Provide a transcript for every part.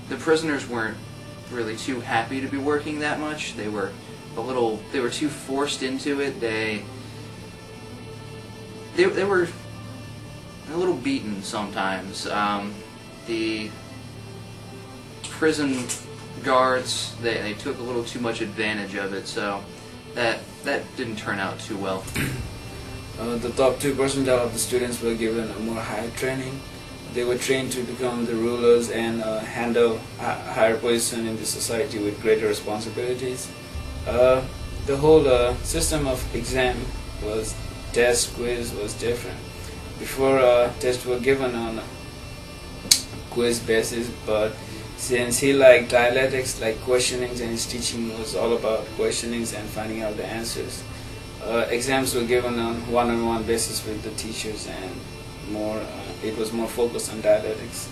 the prisoners weren't really too happy to be working that much. They were too forced into it. They were a little beaten sometimes. The prison guards, they took a little too much advantage of it, so that didn't turn out too well. The top 2% of the students were given a more higher training. They were trained to become the rulers and handle higher position in the society with greater responsibilities. The whole system of exam was test, quiz was different. Before tests were given on a quiz basis, but since he liked dialectics, like questionings, and his teaching was all about questionings and finding out the answers, exams were given on one-on-one basis with the teachers, and it was more focused on dialectics.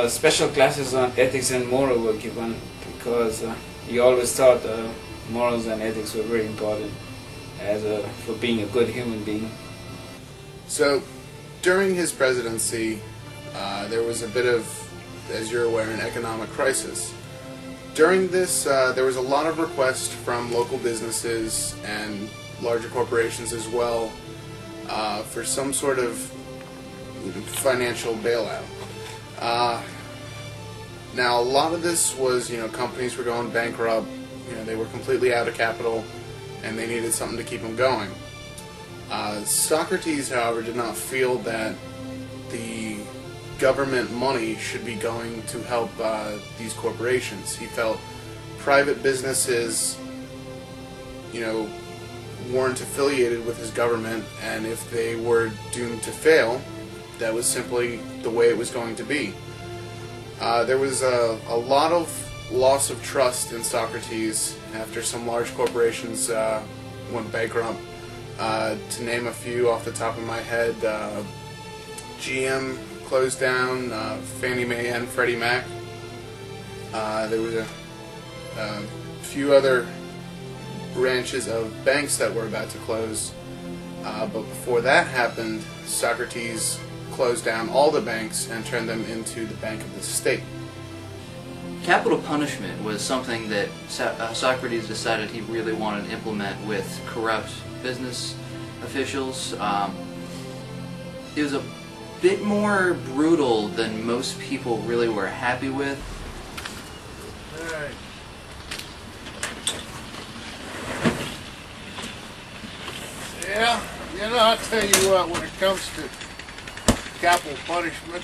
Special classes on ethics and moral were given because he always thought morals and ethics were very important for being a good human being. So, during his presidency, there was a bit of, as you're aware, an economic crisis. During this, there was a lot of requests from local businesses and larger corporations as well for some sort of financial bailout. Now, a lot of this was, companies were going bankrupt, they were completely out of capital, and they needed something to keep them going. Socrates, however, did not feel that the government money should be going to help these corporations. He felt private businesses, weren't affiliated with his government, and if they were doomed to fail, that was simply the way it was going to be. There was a lot of loss of trust in Socrates after some large corporations went bankrupt. To name a few off the top of my head, GM closed down, Fannie Mae and Freddie Mac. There was a few other branches of banks that were about to close, but before that happened, Socrates closed down all the banks and turned them into the Bank of the State. Capital punishment was something that Socrates decided he really wanted to implement with corrupt business officials. It was a bit more brutal than most people really were happy with. Alright. Yeah, I'll tell you what, when it comes to capital punishment,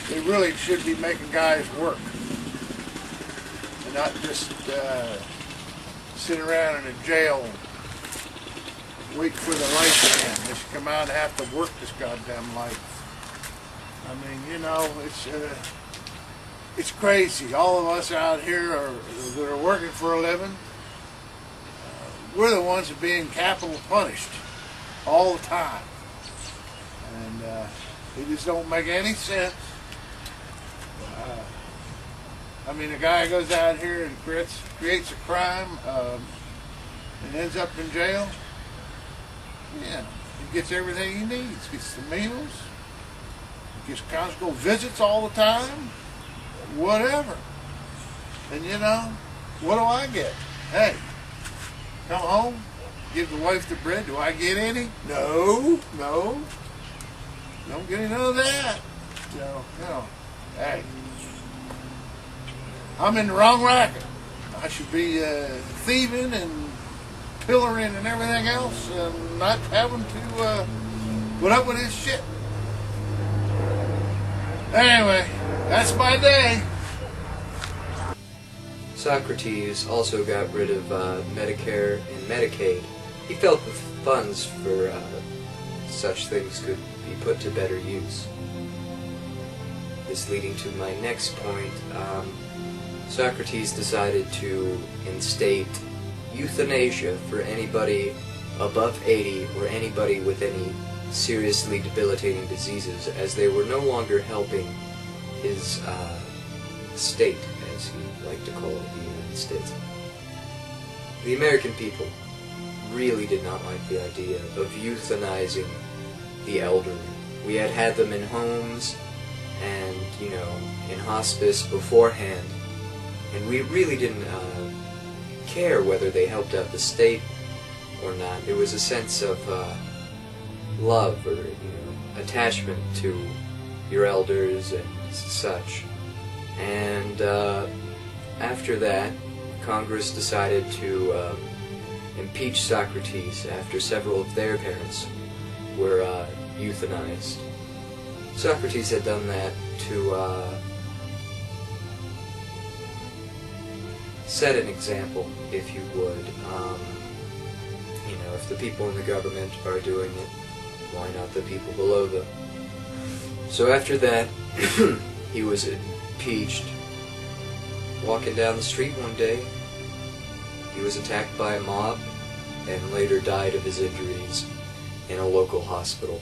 they really should be making guys work and not just sit around in a jail and wait for the light to end. They should come out and have to work this goddamn life. I mean, it's crazy. All of us out here that are working for a living, we're the ones that are being capital punished all the time. And it just don't make any sense. I mean, a guy goes out here and creates a crime and ends up in jail. Yeah, he gets everything he needs. Gets the meals, gets conjugal visits all the time, whatever. And what do I get? Hey, come home, give the wife the bread. Do I get any? No. Don't get any of that. Hey, I'm in the wrong racket. I should be thieving and pillaring and everything else, and not having to put up with this shit. Anyway, that's my day. Socrates also got rid of Medicare and Medicaid. He felt the funds for such things could be put to better use. This leading to my next point. Socrates decided to instate euthanasia for anybody above 80 or anybody with any seriously debilitating diseases, as they were no longer helping his state, as he liked to call it, the United States. The American people really did not like the idea of euthanizing the elderly. We had them in homes, and in hospice beforehand, and we really didn't care whether they helped out the state or not. There was a sense of love or attachment to your elders and such. And after that, Congress decided to impeach Socrates after several of their parents were euthanized. Socrates had done that to set an example, if you would. If the people in the government are doing it, why not the people below them? So after that, he was impeached. Walking down the street one day, he was attacked by a mob and later died of his injuries in a local hospital.